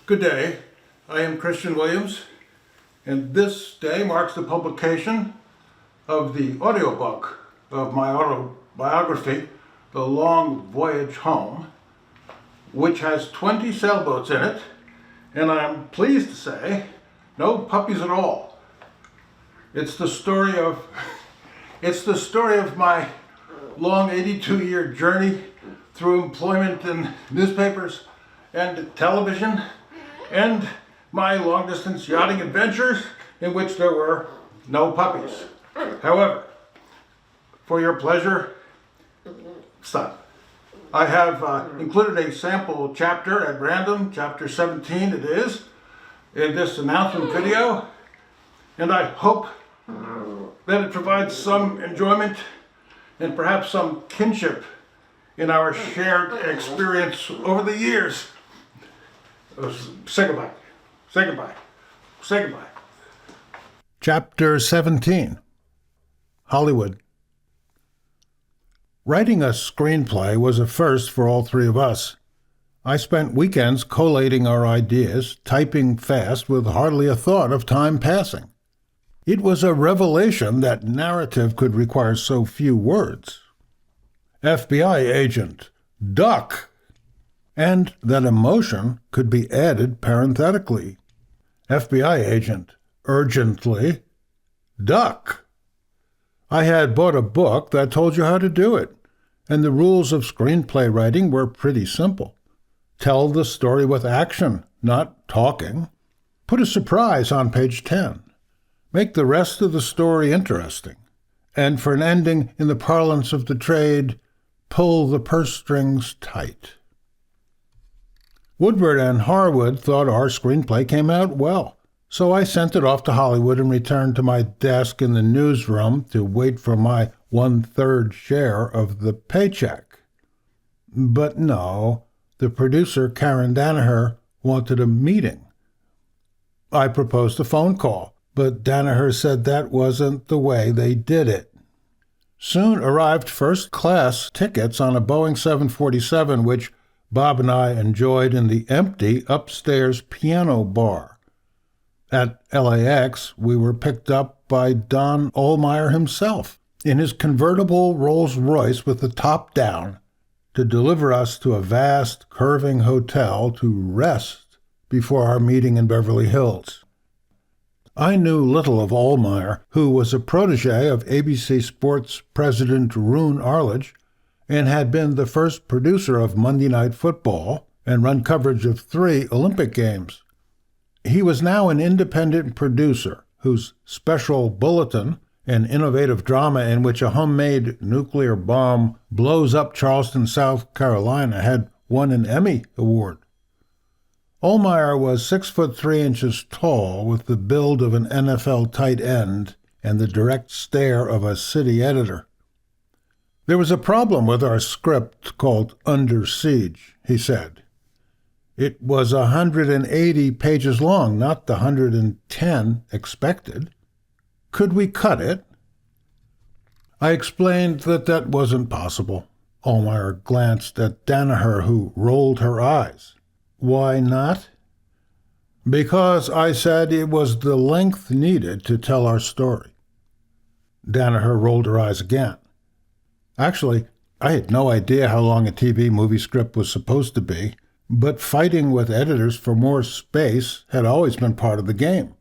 Good day. I am Christian Williams, and this day marks the publication of the audiobook of my autobiography, The Long Voyage Home, which has 20 sailboats in it, and I'm pleased to say, no puppies at all. It's the story of my long 82-year journey through employment in newspapers and television, and my long-distance yachting adventures in which there were no puppies. However, for your pleasure, stop. I have included a sample chapter at random, chapter 17 it is, in this announcement video, and I hope that it provides some enjoyment and perhaps some kinship in our shared experience over the years. Say goodbye. Say goodbye. Say goodbye. Chapter 17. Hollywood. Writing a screenplay was a first for all three of us. I spent weekends collating our ideas, typing fast with hardly a thought of time passing. It was a revelation that narrative could require so few words. FBI agent, duck! And that emotion could be added parenthetically. FBI agent, urgently, duck! I had bought a book that told you how to do it, and the rules of screenplay writing were pretty simple. Tell the story with action, not talking. Put a surprise on page 10. Make the rest of the story interesting. And for an ending, in the parlance of the trade, pull the purse strings tight. Woodward and Harwood thought our screenplay came out well, so I sent it off to Hollywood and returned to my desk in the newsroom to wait for my 1/3 share of the paycheck. But no, the producer, Karen Danaher, wanted a meeting. I proposed a phone call, but Danaher said that wasn't the way they did it. Soon arrived first-class tickets on a Boeing 747, which Bob and I enjoyed in the empty upstairs piano bar. At LAX, we were picked up by Don Ohlmeyer himself in his convertible Rolls-Royce with the top down to deliver us to a vast, curving hotel to rest before our meeting in Beverly Hills. I knew little of Ohlmeyer, who was a protege of ABC Sports president Roone Arledge and had been the first producer of Monday Night Football and run coverage of 3 Olympic Games. He was now an independent producer whose special bulletin, an innovative drama in which a homemade nuclear bomb blows up Charleston, South Carolina, had won an Emmy Award. Ohlmeyer was 6'3" tall, with the build of an NFL tight end and the direct stare of a city editor. There was a problem with our script called Under Siege, he said. It was 180 pages long, not the 110 expected. Could we cut it? I explained that wasn't possible. Ohlmeyer glanced at Danaher, who rolled her eyes. Why not? Because, I said, it was the length needed to tell our story. Danaher rolled her eyes again. Actually, I had no idea how long a TV movie script was supposed to be, but fighting with editors for more space had always been part of the game.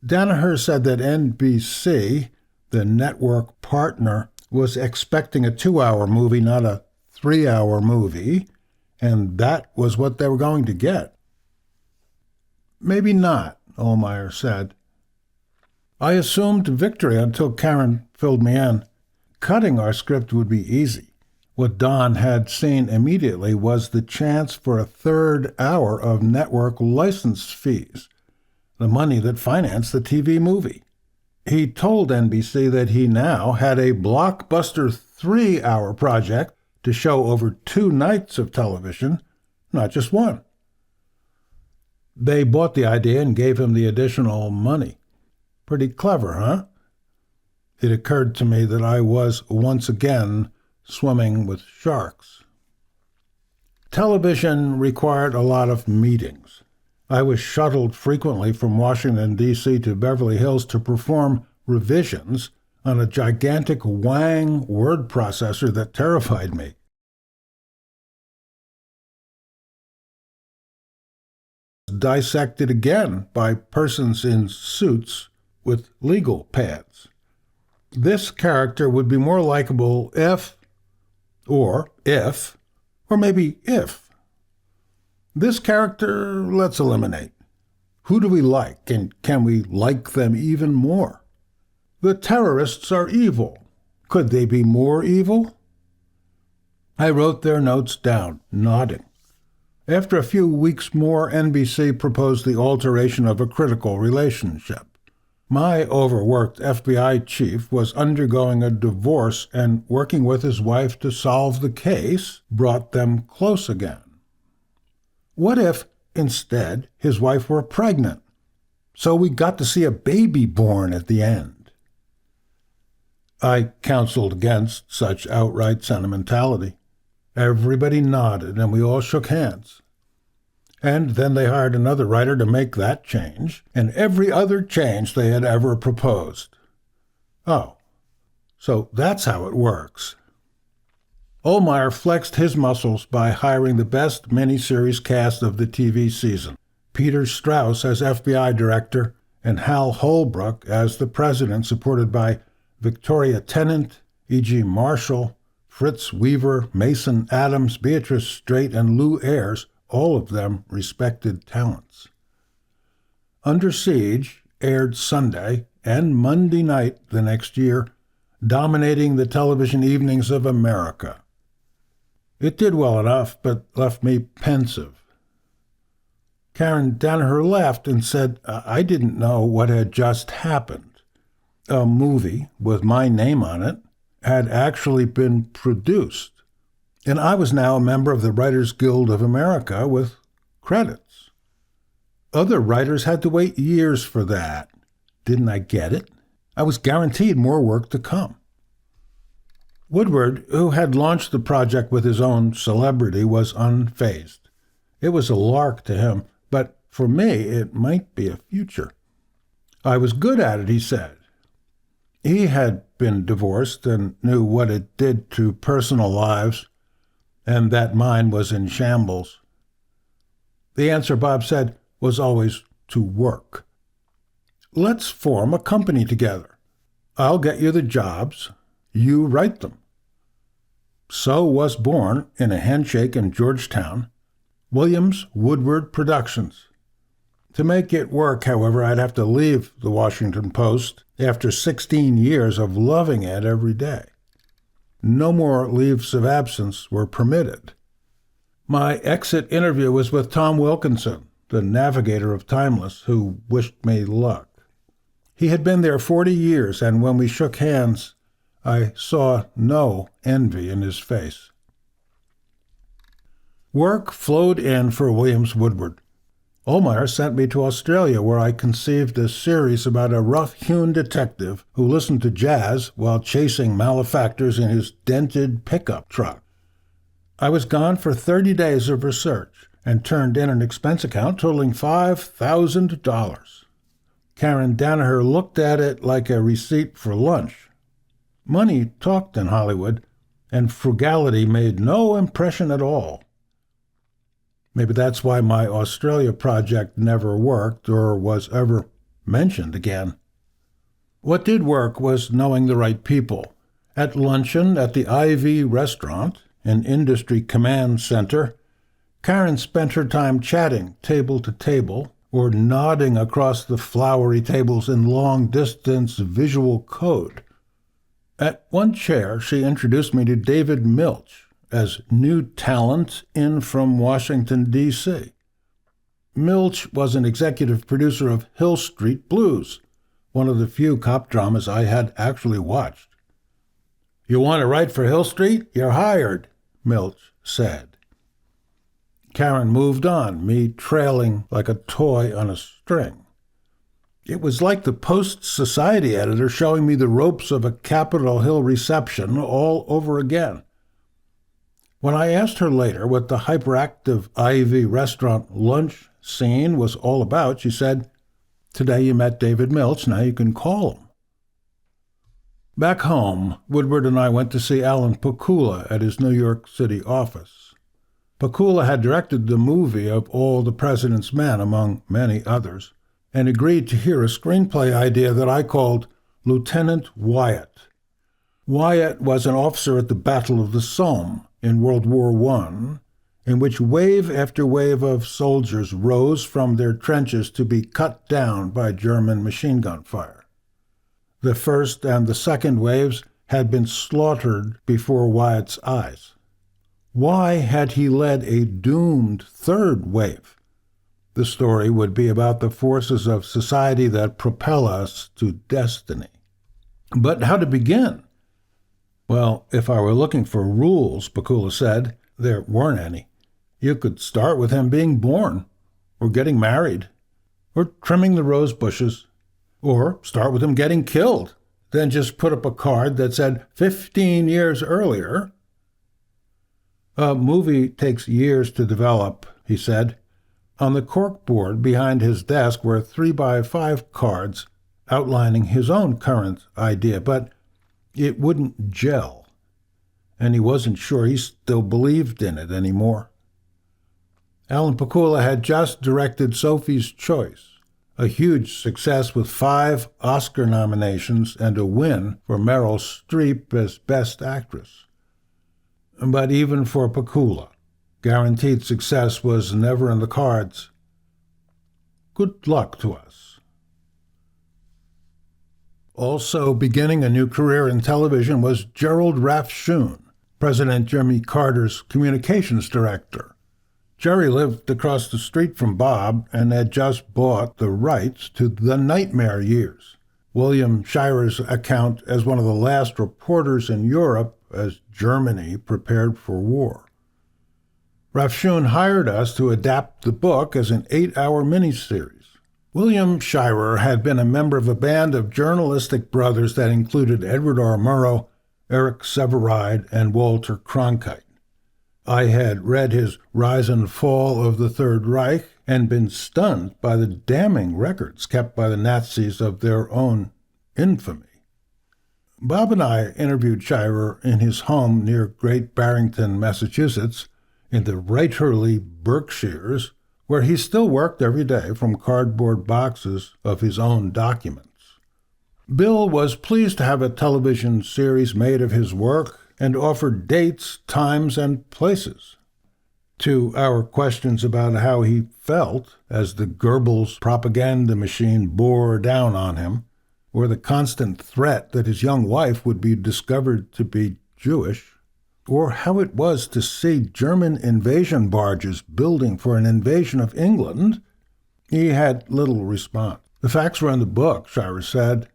Danaher said that NBC, the network partner, was expecting a 2-hour movie, not a 3-hour movie, and that was what they were going to get. Maybe not, Ohlmeyer said. I assumed victory until Karen filled me in. Cutting our script would be easy. What Don had seen immediately was the chance for a 3rd hour of network license fees, the money that financed the TV movie. He told NBC that he now had a blockbuster 3-hour project to show over 2 nights of television, not just one. They bought the idea and gave him the additional money. Pretty clever, huh? It occurred to me that I was once again swimming with sharks. Television required a lot of meetings. I was shuttled frequently from Washington, D.C. to Beverly Hills to perform revisions on a gigantic Wang word processor that terrified me. Dissected again by persons in suits with legal pads. This character would be more likable if, or maybe if. This character, let's eliminate. Who do we like, and can we like them even more? The terrorists are evil. Could they be more evil? I wrote their notes down, nodding. After a few weeks more, NBC proposed the alteration of a critical relationship. My overworked FBI chief was undergoing a divorce, and working with his wife to solve the case brought them close again. What if, instead, his wife were pregnant? So we got to see a baby born at the end. I counseled against such outright sentimentality. Everybody nodded, and we all shook hands. And then they hired another writer to make that change, and every other change they had ever proposed. Oh, so that's how it works. Ohlmeyer flexed his muscles by hiring the best miniseries cast of the TV season, Peter Strauss as FBI director and Hal Holbrook as the president, supported by Victoria Tennant, E.G. Marshall, Fritz Weaver, Mason Adams, Beatrice Straight, and Lou Ayres, all of them respected talents. Under Siege aired Sunday and Monday night the next year, dominating the television evenings of America. It did well enough, but left me pensive. Karen Danaher laughed and said I didn't know what had just happened. A movie with my name on it had actually been produced, and I was now a member of the Writers Guild of America with credits. Other writers had to wait years for that. Didn't I get it? I was guaranteed more work to come. Woodward, who had launched the project with his own celebrity, was unfazed. It was a lark to him, but for me it might be a future. I was good at it, he said. He had been divorced and knew what it did to personal lives, and that mine was in shambles. The answer, Bob said, was always to work. Let's form a company together. I'll get you the jobs. You write them. So was born, in a handshake in Georgetown, Williams Woodward Productions. To make it work, however, I'd have to leave the Washington Post after 16 years of loving it every day. No more leaves of absence were permitted. My exit interview was with Tom Wilkinson, the navigator of Timeless, who wished me luck. He had been there 40 years, and when we shook hands, I saw no envy in his face. Work flowed in for Williams Woodward. Ohlmeyer sent me to Australia, where I conceived a series about a rough-hewn detective who listened to jazz while chasing malefactors in his dented pickup truck. I was gone for 30 days of research and turned in an expense account totaling $5,000. Karen Danaher looked at it like a receipt for lunch. Money talked in Hollywood, and frugality made no impression at all. Maybe that's why my Australia project never worked or was ever mentioned again. What did work was knowing the right people. At luncheon at the Ivy Restaurant, an industry command center, Karen spent her time chatting table to table or nodding across the flowery tables in long-distance visual code. At one chair, she introduced me to David Milch as new talent in from Washington, D.C. Milch was an executive producer of Hill Street Blues, one of the few cop dramas I had actually watched. "You want to write for Hill Street? You're hired," Milch said. Karen moved on, me trailing like a toy on a string. It was like the Post-Society editor showing me the ropes of a Capitol Hill reception all over again. When I asked her later what the hyperactive Ivy restaurant lunch scene was all about, she said, "Today you met David Milch, now you can call him." Back home, Woodward and I went to see Alan Pakula at his New York City office. Pakula had directed the movie of All the President's Men, among many others, and agreed to hear a screenplay idea that I called Lieutenant Wyatt. Wyatt was an officer at the Battle of the Somme in World War I, in which wave after wave of soldiers rose from their trenches to be cut down by German machine gun fire. The first and the second waves had been slaughtered before Wyatt's eyes. Why had he led a doomed third wave? The story would be about the forces of society that propel us to destiny. But how to begin? Well, if I were looking for rules, Pakula said, there weren't any. You could start with him being born, or getting married, or trimming the rose bushes, or start with him getting killed, then just put up a card that said 15 years earlier. "A movie takes years to develop," he said. On the corkboard behind his desk were 3x5 cards outlining his own current idea, but it wouldn't gel, and he wasn't sure he still believed in it anymore. Alan Pakula had just directed Sophie's Choice, a huge success with 5 Oscar nominations and a win for Meryl Streep as Best Actress. But even for Pakula, guaranteed success was never in the cards. Good luck to us. Also beginning a new career in television was Gerald Rafshoon, President Jimmy Carter's communications director. Jerry lived across the street from Bob and had just bought the rights to The Nightmare Years, William Shirer's account as one of the last reporters in Europe as Germany prepared for war. Rafshoon hired us to adapt the book as an 8-hour miniseries. William Shirer had been a member of a band of journalistic brothers that included Edward R. Murrow, Eric Sevareid, and Walter Cronkite. I had read his Rise and Fall of the Third Reich and been stunned by the damning records kept by the Nazis of their own infamy. Bob and I interviewed Shirer in his home near Great Barrington, Massachusetts, in the Reiterly Berkshires, where he still worked every day from cardboard boxes of his own documents. Bill was pleased to have a television series made of his work and offered dates, times, and places. To our questions about how he felt as the Goebbels propaganda machine bore down on him, or the constant threat that his young wife would be discovered to be Jewish, or how it was to see German invasion barges building for an invasion of England, he had little response. The facts were in the book, Shirer said.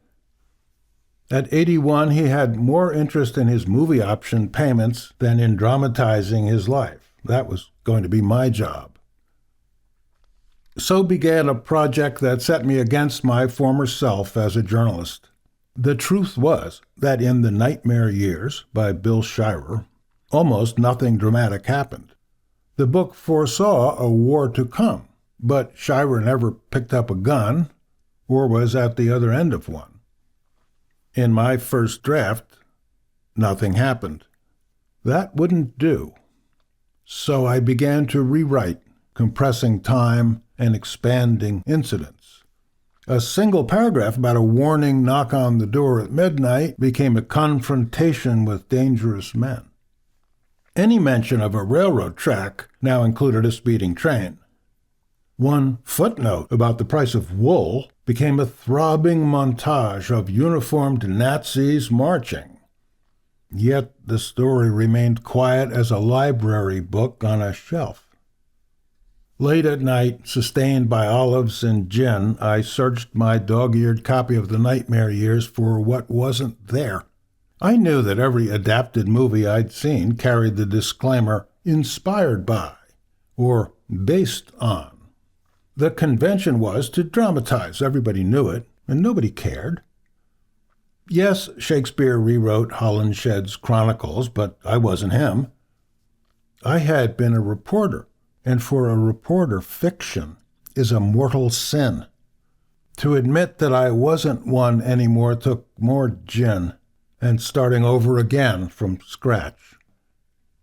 At 81, he had more interest in his movie option payments than in dramatizing his life. That was going to be my job. So began a project that set me against my former self as a journalist. The truth was that in The Nightmare Years, by Bill Shirer, almost nothing dramatic happened. The book foresaw a war to come, but Shirer never picked up a gun or was at the other end of one. In my first draft, nothing happened. That wouldn't do. So I began to rewrite, compressing time and expanding incidents. A single paragraph about a warning knock on the door at midnight became a confrontation with dangerous men. Any mention of a railroad track now included a speeding train. One footnote about the price of wool became a throbbing montage of uniformed Nazis marching. Yet the story remained quiet as a library book on a shelf. Late at night, sustained by olives and gin, I searched my dog-eared copy of The Nightmare Years for what wasn't there. I knew that every adapted movie I'd seen carried the disclaimer, inspired by, or based on. The convention was to dramatize. Everybody knew it, and nobody cared. Yes, Shakespeare rewrote Holinshed's Chronicles, but I wasn't him. I had been a reporter, and for a reporter, fiction is a mortal sin. To admit that I wasn't one anymore took more gin and starting over again from scratch.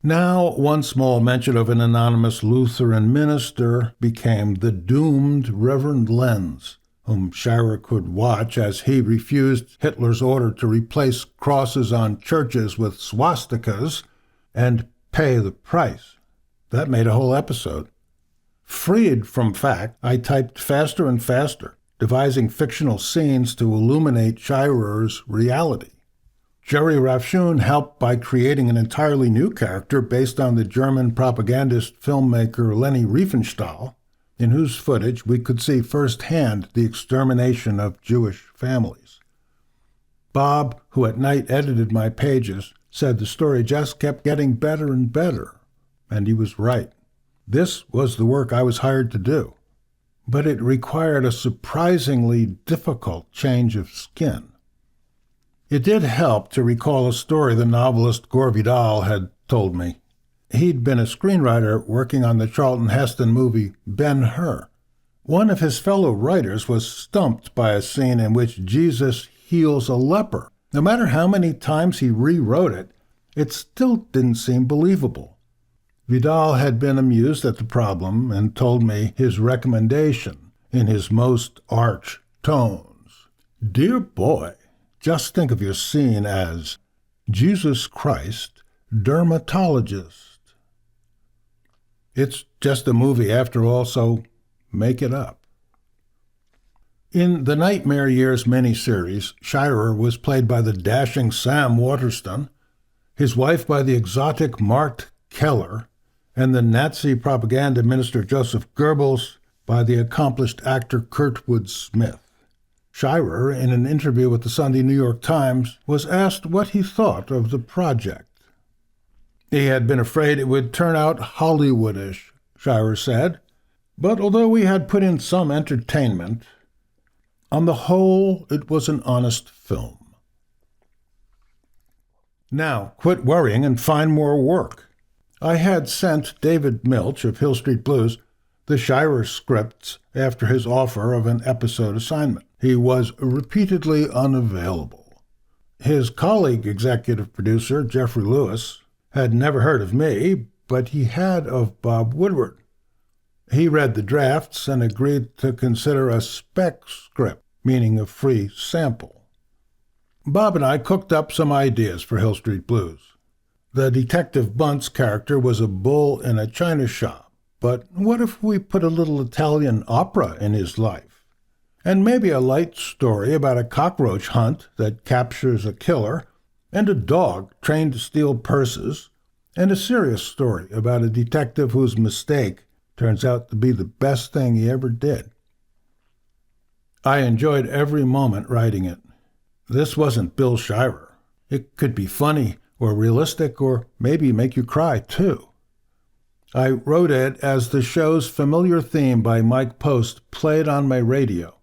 Now, one small mention of an anonymous Lutheran minister became the doomed Reverend Lenz, whom Shirer could watch as he refused Hitler's order to replace crosses on churches with swastikas and pay the price. That made a whole episode. Freed from fact, I typed faster and faster, devising fictional scenes to illuminate Shirer's reality. Jerry Rafshoon helped by creating an entirely new character based on the German propagandist filmmaker Leni Riefenstahl, in whose footage we could see firsthand the extermination of Jewish families. Bob, who at night edited my pages, said the story just kept getting better and better, and he was right. This was the work I was hired to do, but it required a surprisingly difficult change of skin. It did help to recall a story the novelist Gore Vidal had told me. He'd been a screenwriter working on the Charlton Heston movie Ben-Hur. One of his fellow writers was stumped by a scene in which Jesus heals a leper. No matter how many times he rewrote it, it still didn't seem believable. Vidal had been amused at the problem and told me his recommendation in his most arch tones. Dear boy, just think of your scene as Jesus Christ, dermatologist. It's just a movie after all, so make it up. In the Nightmare Years miniseries, Shirer was played by the dashing Sam Waterston, his wife by the exotic Mart Keller, and the Nazi propaganda minister Joseph Goebbels by the accomplished actor Kurtwood Smith. Shirer, in an interview with the Sunday New York Times, was asked what he thought of the project. He had been afraid it would turn out Hollywoodish, Shirer said, but although we had put in some entertainment, on the whole, it was an honest film. Now, quit worrying and find more work. I had sent David Milch of Hill Street Blues the Shirer scripts after his offer of an episode assignment. He was repeatedly unavailable. His colleague executive producer, Jeffrey Lewis, had never heard of me, but he had of Bob Woodward. He read the drafts and agreed to consider a spec script, meaning a free sample. Bob and I cooked up some ideas for Hill Street Blues. The Detective Bunce character was a bull in a china shop, but what if we put a little Italian opera in his life? And maybe a light story about a cockroach hunt that captures a killer, and a dog trained to steal purses, and a serious story about a detective whose mistake turns out to be the best thing he ever did. I enjoyed every moment writing it. This wasn't Bill Shirer. It could be funny or realistic or maybe make you cry, too. I wrote it as the show's familiar theme by Mike Post played on my radio,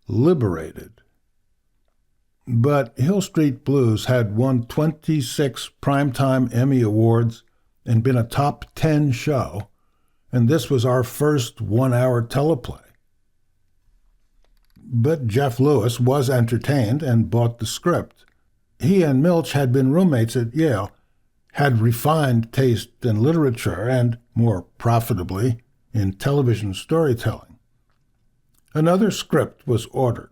Liberated. But Hill Street Blues had won 26 Primetime Emmy Awards and been a top 10 show, and this was our first one-hour teleplay. But Jeff Lewis was entertained and bought the script. He and Milch had been roommates at Yale, had refined taste in literature and, more profitably, in television storytelling. Another script was ordered.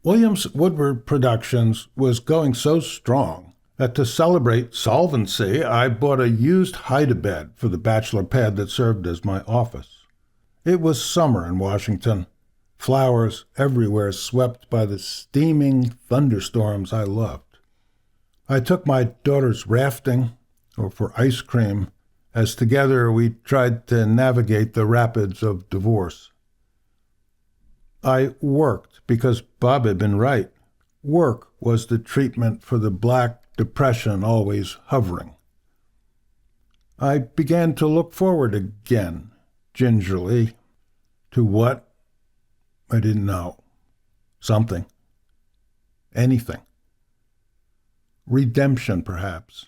Williams Woodward Productions was going so strong that to celebrate solvency, I bought a used hide-a-bed for the bachelor pad that served as my office. It was summer in Washington, flowers everywhere swept by the steaming thunderstorms I loved. I took my daughters rafting, or for ice cream, as together we tried to navigate the rapids of divorce. I worked because Bob had been right. Work was the treatment for the Black Depression always hovering. I began to look forward again, gingerly. To what? I didn't know. Something. Anything. Redemption, perhaps.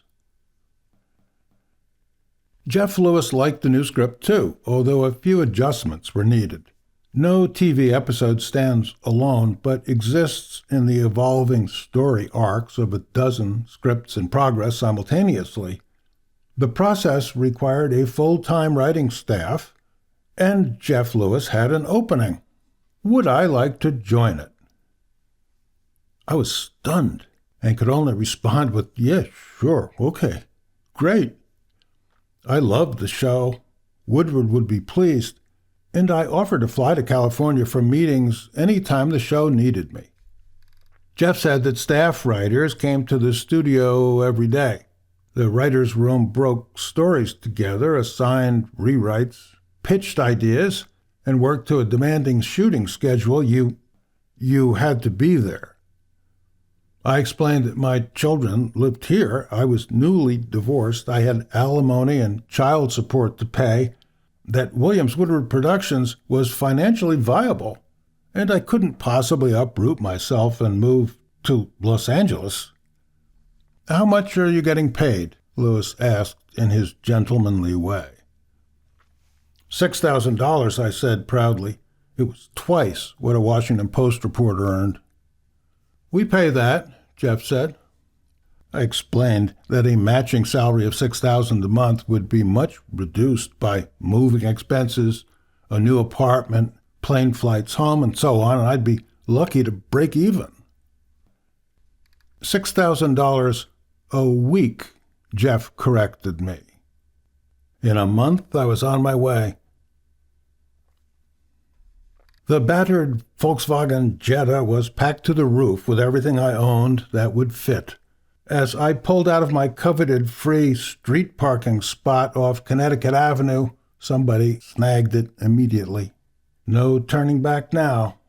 Jeff Lewis liked the new script too, although a few adjustments were needed. No TV episode stands alone, but exists in the evolving story arcs of a dozen scripts in progress simultaneously. The process required a full-time writing staff, and Jeff Lewis had an opening. Would I like to join it? I was stunned and could only respond with, "Yeah, sure, okay, great." I loved the show. Woodward would be pleased, and I offered to fly to California for meetings any time the show needed me. Jeff said that staff writers came to the studio every day. The writer's room broke stories together, assigned rewrites, pitched ideas, and worked to a demanding shooting schedule. You had to be there. I explained that my children lived here. I was newly divorced. I had alimony and child support to pay, that Williams Woodward Productions was financially viable, and I couldn't possibly uproot myself and move to Los Angeles. "How much are you getting paid?" Lewis asked in his gentlemanly way. $6,000, I said proudly. It was twice what a Washington Post reporter earned. "We pay that," Jeff said. I explained that a matching salary of $6,000 a month would be much reduced by moving expenses, a new apartment, plane flights home, and so on, and I'd be lucky to break even. $6,000 a week, Jeff corrected me. In a month, I was on my way. The battered Volkswagen Jetta was packed to the roof with everything I owned that would fit. As I pulled out of my coveted free street parking spot off Connecticut Avenue, somebody snagged it immediately. No turning back now.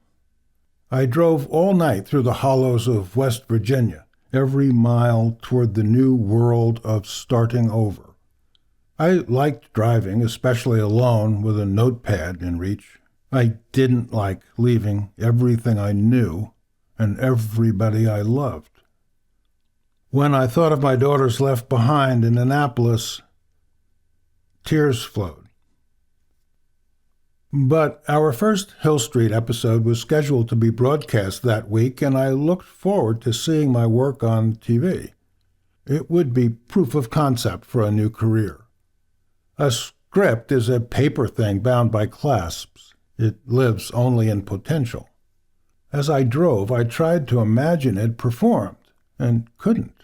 I drove all night through the hollows of West Virginia, every mile toward the new world of starting over. I liked driving, especially alone with a notepad in reach. I didn't like leaving everything I knew and everybody I loved. When I thought of my daughters left behind in Annapolis, tears flowed. But our first Hill Street episode was scheduled to be broadcast that week, and I looked forward to seeing my work on TV. It would be proof of concept for a new career. A script is a paper thing bound by clasps. It lives only in potential. As I drove, I tried to imagine it performed, and couldn't.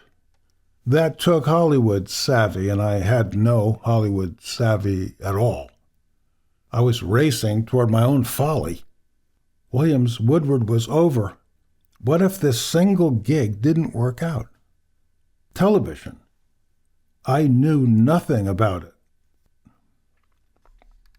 That took Hollywood savvy, and I had no Hollywood savvy at all. I was racing toward my own folly. Williams Woodward was over. What if this single gig didn't work out? Television. I knew nothing about it.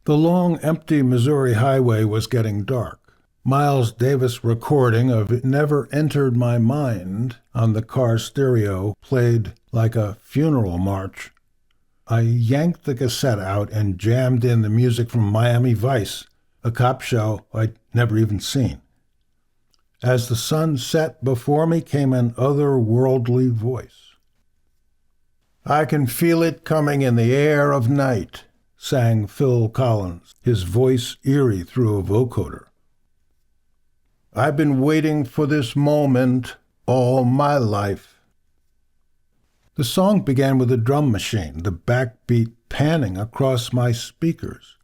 The long, empty Missouri highway was getting dark. Miles Davis' recording of "It Never Entered My Mind" on the car stereo played like a funeral march. I yanked the cassette out and jammed in the music from Miami Vice, a cop show I'd never even seen. As the sun set before me came an otherworldly voice. "I can feel it coming in the air of night," sang Phil Collins, his voice eerie through a vocoder. "I've been waiting for this moment all my life." The song began with a drum machine, the backbeat panning across my speakers.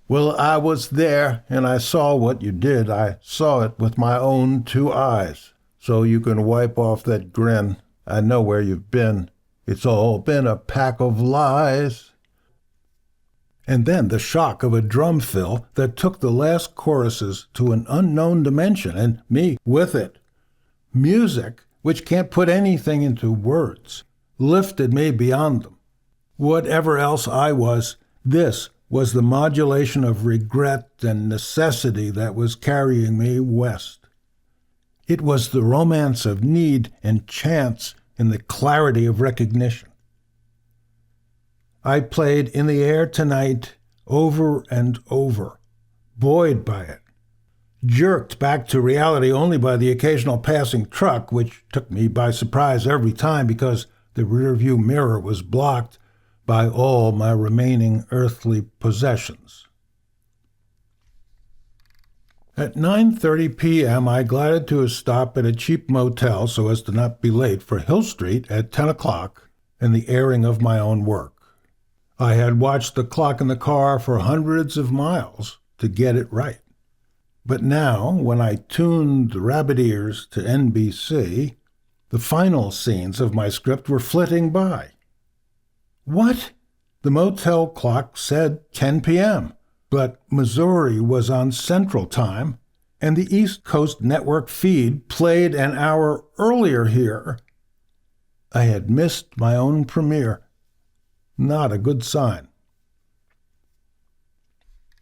"Well, I was there, and I saw what you did. I saw it with my own 2 eyes. So you can wipe off that grin. I know where you've been. It's all been a pack of lies." And then the shock of a drum fill that took the last choruses to an unknown dimension, and me with it. Music, which can't put anything into words, lifted me beyond them. Whatever else I was, this was the modulation of regret and necessity that was carrying me west. It was the romance of need and chance in the clarity of recognition. I played "In the Air Tonight" over and over, buoyed by it, jerked back to reality only by the occasional passing truck, which took me by surprise every time because the rearview mirror was blocked, by all my remaining earthly possessions. At 9:30 p.m., I glided to a stop at a cheap motel so as to not be late for Hill Street at 10 o'clock and the airing of my own work. I had watched the clock in the car for hundreds of miles to get it right. But now, when I tuned the rabbit ears to NBC, the final scenes of my script were flitting by. What? The motel clock said 10 p.m., but Missouri was on Central Time, and the East Coast Network feed played an hour earlier here. I had missed my own premiere. Not a good sign.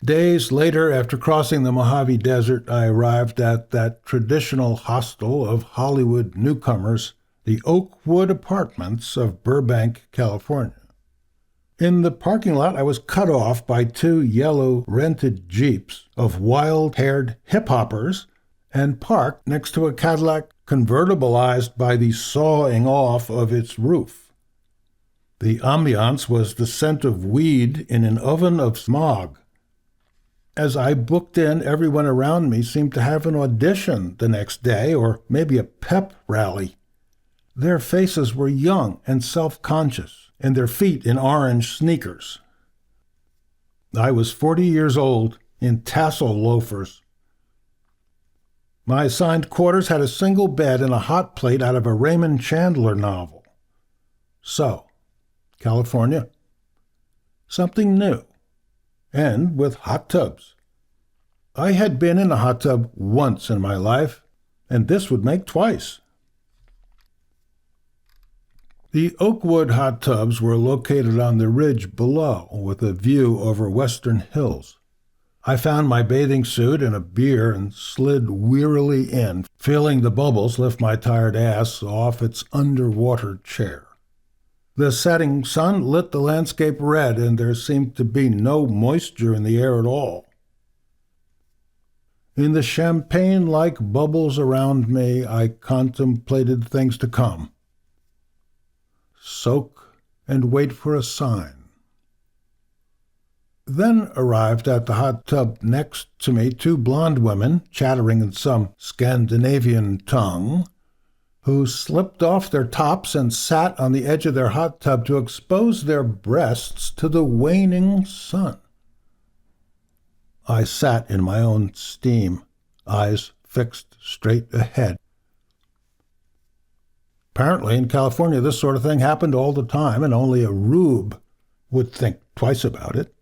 Days later, after crossing the Mojave Desert, I arrived at that traditional hostel of Hollywood newcomers, the Oakwood Apartments of Burbank, California. In the parking lot, I was cut off by two yellow rented Jeeps of wild-haired hip-hoppers and parked next to a Cadillac convertibilized by the sawing off of its roof. The ambiance was the scent of weed in an oven of smog. As I booked in, everyone around me seemed to have an audition the next day, or maybe a pep rally. Their faces were young and self-conscious, and their feet in orange sneakers. I was 40 years old, in tassel loafers. My assigned quarters had a single bed and a hot plate out of a Raymond Chandler novel. So, California, something new, and with hot tubs. I had been in a hot tub once in my life, and this would make twice. The Oakwood hot tubs were located on the ridge below, with a view over western hills. I found my bathing suit and a beer and slid wearily in, feeling the bubbles lift my tired ass off its underwater chair. The setting sun lit the landscape red, and there seemed to be no moisture in the air at all. In the champagne-like bubbles around me, I contemplated things to come. Soak and wait for a sign. Then arrived at the hot tub next to me two blonde women, chattering in some Scandinavian tongue, who slipped off their tops and sat on the edge of their hot tub to expose their breasts to the waning sun. I sat in my own steam, eyes fixed straight ahead. Apparently in California this sort of thing happened all the time, and only a rube would think twice about it.